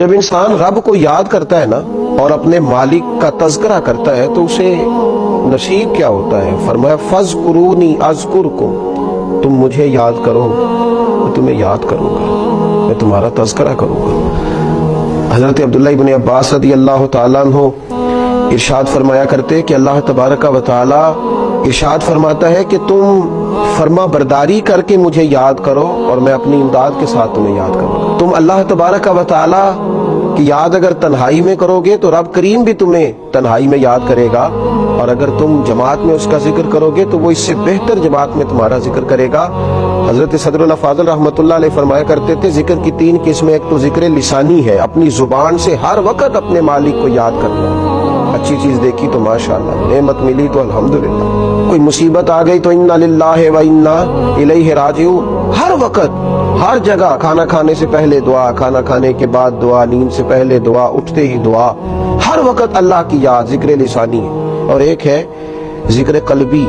جب انسان رب کو یاد کرتا ہے نا اور اپنے مالک کا تذکرہ کرتا ہے تو اسے نصیب کیا ہوتا ہے؟ فرمایا فَاذْكُرُونِي أَذْكُرْكُمْ، تم مجھے یاد کرو میں تمہیں یاد کروں گا، میں تمہارا تذکرہ کروں گا۔ حضرت عبداللہ ابن عباس رضی اللہ تعالیٰ عنہ ارشاد فرمایا کرتے کہ اللہ تبارک و تعالیٰ ارشاد فرماتا ہے کہ تم فرما برداری کر کے مجھے یاد کرو اور میں اپنی امداد کے ساتھ تمہیں یاد کروں گا۔ تم اللہ تبارک و تعالیٰ کی یاد اگر تنہائی میں کرو گے تو رب کریم بھی تمہیں تنہائی میں یاد کرے گا، اور اگر تم جماعت میں اس کا ذکر کرو گے تو وہ اس سے بہتر جماعت میں تمہارا ذکر کرے گا۔ حضرت صدر اللہ فاضل رحمۃ اللہ علیہ فرمایا کرتے تھے ذکر کی 3 قسمیں، ایک تو ذکر لسانی ہے، اپنی زبان سے ہر وقت اپنے مالک کو یاد کرنا، اچھی چیز دیکھی تو ماشاءاللہ، نعمت ملی تو الحمدللہ، کوئی مصیبت آ گئی تو انا للہ و انا الیہ راجعون، ہر وقت ہر جگہ، کھانا کھانے سے پہلے دعا، کھانا کھانے کے بعد دعا، نیند سے پہلے دعا، اٹھتے ہی دعا، ہر وقت اللہ کی یاد، ذکر لسانی ہے۔ اور ایک ہے ذکر قلبی،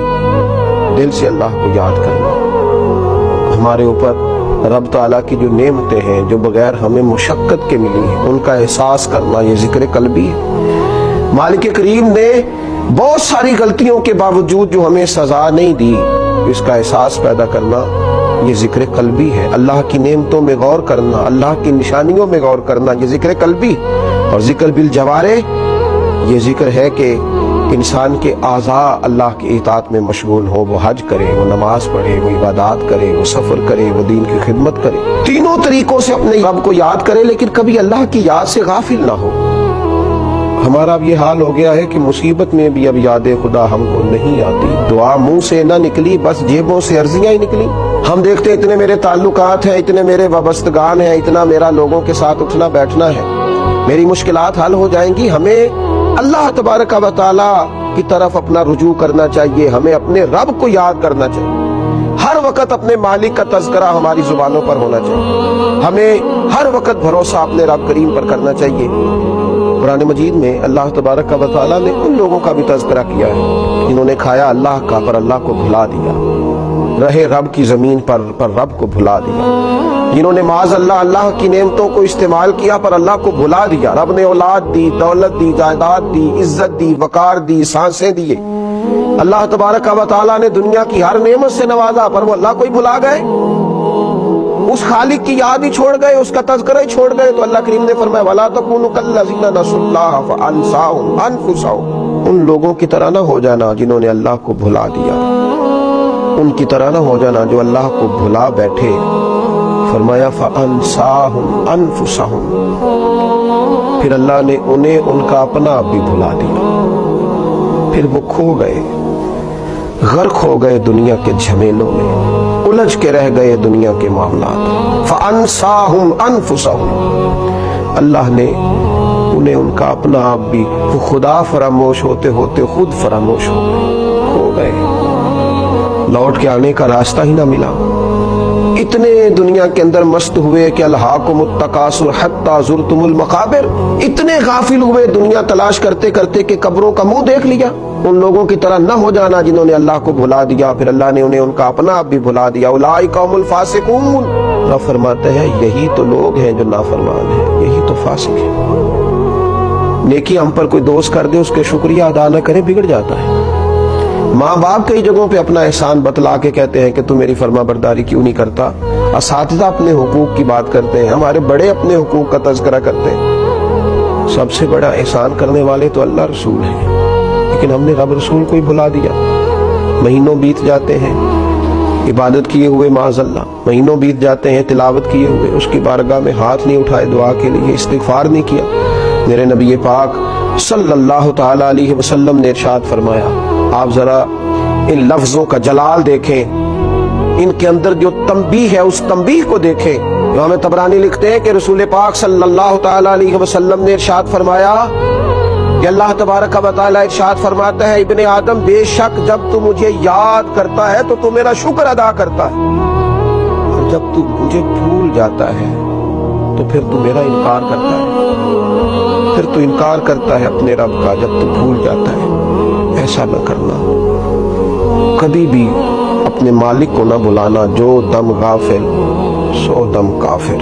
دل سے اللہ کو یاد کرنا۔ ہمارے اوپر رب تعالیٰ کی جو نعمتیں ہیں جو بغیر ہمیں مشقت کے ملی ہیں ان کا احساس کرنا، یہ ذکر قلبی ہے۔ مالک کریم نے بہت ساری غلطیوں کے باوجود جو ہمیں سزا نہیں دی، اس کا احساس پیدا کرنا، یہ ذکر قلبی ہے۔ اللہ کی نعمتوں میں غور کرنا، اللہ کی نشانیوں میں غور کرنا، یہ ذکر قلبی۔ اور ذکر بالجوارح، یہ ذکر ہے کہ انسان کے اعضاء اللہ کی اطاعت میں مشغول ہو، وہ حج کرے، وہ نماز پڑھے، وہ عبادات کرے، وہ سفر کرے، وہ دین کی خدمت کرے، تینوں طریقوں سے اپنے رب کو یاد کرے، لیکن کبھی اللہ کی یاد سے غافل نہ ہو۔ ہمارا اب یہ حال ہو گیا ہے کہ مصیبت میں بھی اب یاد خدا ہم کو نہیں آتی، دعا منہ سے نہ نکلی، بس جیبوں سے عرضیاں ہی نکلی۔ ہم دیکھتے ہیں اتنے میرے تعلقات ہیں، اتنے میرے وابستگان ہیں، اتنا میرا لوگوں کے ساتھ اٹھنا بیٹھنا ہے، میری مشکلات حل ہو جائیں گی۔ ہمیں اللہ تبارک و تعالیٰ کی طرف اپنا رجوع کرنا چاہیے، ہمیں اپنے رب کو یاد کرنا چاہیے، ہر وقت اپنے مالک کا تذکرہ ہماری زبانوں پر ہونا چاہیے، ہمیں ہر وقت بھروسہ اپنے رب کریم پر کرنا چاہیے۔ قرآن مجید میں اللہ تبارک و تعالیٰ نے ان لوگوں کا بھی تذکرہ کیا ہے جنہوں نے کھایا اللہ کا پر اللہ کو بھلا دیا، رہے رب کی زمین پر رب کو بھلا دیا، جنہوں نے معاذ اللہ اللہ کی نعمتوں کو استعمال کیا پر اللہ کو بھلا دیا۔ رب نے اولاد دی، دولت دی، جائیداد دی، عزت دی، وقار دی، سانسیں دیے۔ اللہ تبارک و تعالیٰ نے دنیا کی ہر نعمت سے نوازا پر وہ اللہ کو ہی بھلا گئے، اس خالق کی یاد ہی چھوڑ گئے، اس کا تذکرہ ہی چھوڑ گئے۔ تو اللہ کریم نے فرمایا وَلَا تَكُونُوا كَالَّذِينَ نَسُوا اللَّهَ فَأَنسَاهُمْ أَنفُسَهُمْ، ان لوگوں کی طرح نہ ہو جانا جنہوں نے اللہ کو بھلا دیا، ان کی طرح نہ ہو جانا جو اللہ کو بھلا بیٹھے۔ فرمایا فَأَنسَاهُمْ أَنفُسَهُمْ، پھر اللہ نے انہیں ان کا اپنا بھی بھلا دیا، پھر وہ کھو گئے، غرق ہو گئے دنیا کے جھمیلوں میں، الجھ کے رہ گئے دنیا کے معاملات۔ فَأَنسَاهُمْ أَنفُسَهُمْ، اللہ نے انہیں ان کا اپنا آپ بھی، وہ خدا فراموش ہوتے ہوتے خود فراموش ہو گئے، کھو گئے، لوٹ کے آنے کا راستہ ہی نہ ملا۔ اتنے دنیا کے اندر مست ہوئے کہ الہاکم التکاثر حتی زرتم المقابر، اتنے غافل ہوئے دنیا تلاش کرتے کرتے کہ قبروں کا منہ دیکھ لیا۔ ان لوگوں کی طرح نہ ہو جانا جنہوں نے اللہ کو بھلا دیا، پھر اللہ نے انہیں ان کا اپنا آپ بھی بھلا دیا۔ اولئک هم الفاسقون، رب فرماتے ہیں یہی تو لوگ ہیں جو نافرمان ہیں، یہی تو فاسق ہیں۔ نیکی ہم پر کوئی دوست کر دے، اس کے شکریہ ادا نہ کرے، بگڑ جاتا ہے۔ ماں باپ کئی جگہوں پہ اپنا احسان بتلا کے کہتے ہیں کہ تو میری فرما برداری کیوں نہیں کرتا، اساتذہ اپنے حقوق کی بات کرتے ہیں، ہمارے بڑے اپنے حقوق کا تذکرہ کرتے ہیں۔ سب سے بڑا احسان کرنے والے تو اللہ رسول ہیں، لیکن ہم نے رب رسول کو ہی بھلا دیا۔ مہینوں بیت جاتے ہیں عبادت کیے ہوئے، معاذ اللہ مہینوں بیت جاتے ہیں تلاوت کیے ہوئے، اس کی بارگاہ میں ہاتھ نہیں اٹھائے دعا کے لیے، استغفار نہیں کیا۔ میرے نبی پاک صلی اللہ تعالی علیہ وسلم نے ارشاد فرمایا، آپ ذرا ان لفظوں کا جلال دیکھیں، ان کے اندر جو تنبیہ ہے اس تنبیہ کو دیکھیں۔ امام طبرانی لکھتے ہیں کہ رسول پاک صلی اللہ تعالی علیہ وسلم نے ارشاد فرمایا کہ اللہ تبارک و تعالی ارشاد فرماتا ہے ابن آدم بے شک جب تو مجھے یاد کرتا ہے تو میرا شکر ادا کرتا ہے، اور جب تو مجھے بھول جاتا ہے تو پھر تو میرا انکار کرتا ہے، پھر تو انکار کرتا ہے اپنے رب کا جب تو بھول جاتا ہے۔ ایسا نہ کرنا، کبھی بھی اپنے مالک کو نہ بلانا، جو دم غافل سو دم کافر۔